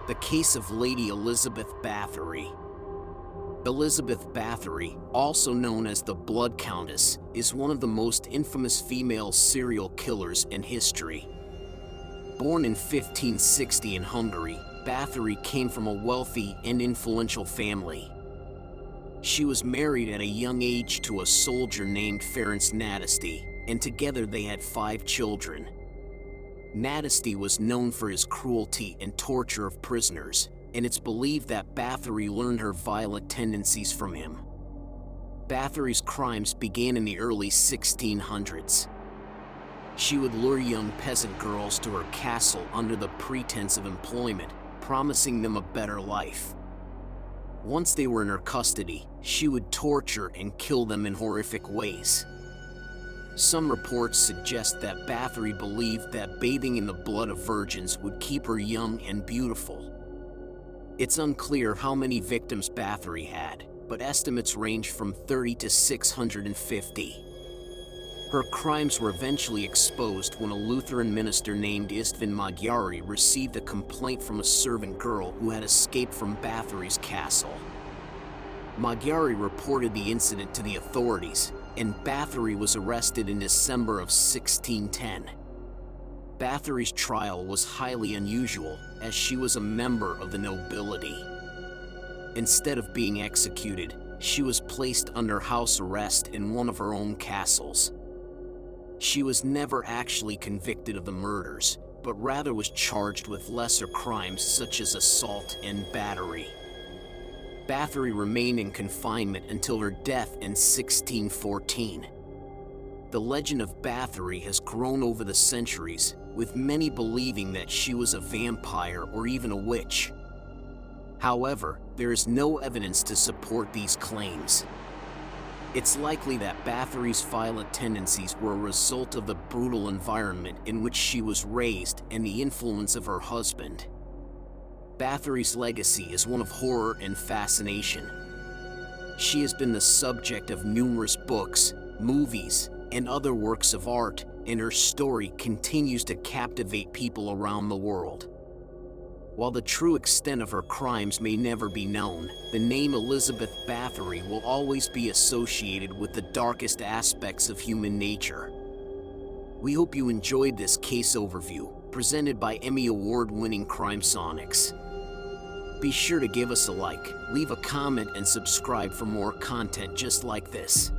The case of Lady Elizabeth Bathory. Elizabeth Bathory, also known as the Blood Countess, is one of the most infamous female serial killers in history. Born in 1560 in Hungary, Bathory came from a wealthy and influential family. She was married at a young age to a soldier named Ferenc Nadasdy, and together they had 5 children. Nadasdy was known for his cruelty and torture of prisoners, and it's believed that Bathory learned her violent tendencies from him. Bathory's crimes began in the early 1600s. She would lure young peasant girls to her castle under the pretense of employment, promising them a better life. Once they were in her custody, she would torture and kill them in horrific ways. Some reports suggest that Bathory believed that bathing in the blood of virgins would keep her young and beautiful. It's unclear how many victims Bathory had, but estimates range from 30 to 650. Her crimes were eventually exposed when a Lutheran minister named István Magyari received a complaint from a servant girl who had escaped from Bathory's castle. Magyari reported the incident to the authorities, and Bathory was arrested in December of 1610. Bathory's trial was highly unusual, as she was a member of the nobility. Instead of being executed, she was placed under house arrest in one of her own castles. She was never actually convicted of the murders, but rather was charged with lesser crimes such as assault and battery. Bathory remained in confinement until her death in 1614. The legend of Bathory has grown over the centuries, with many believing that she was a vampire or even a witch. However, there is no evidence to support these claims. It's likely that Bathory's violent tendencies were a result of the brutal environment in which she was raised and the influence of her husband. Bathory's legacy is one of horror and fascination. She has been the subject of numerous books, movies, and other works of art, and her story continues to captivate people around the world. While the true extent of her crimes may never be known, the name Elizabeth Bathory will always be associated with the darkest aspects of human nature. We hope you enjoyed this case overview, presented by Emmy Award-winning Crimesonics. Be sure to give us a like, leave a comment, and subscribe for more content just like this.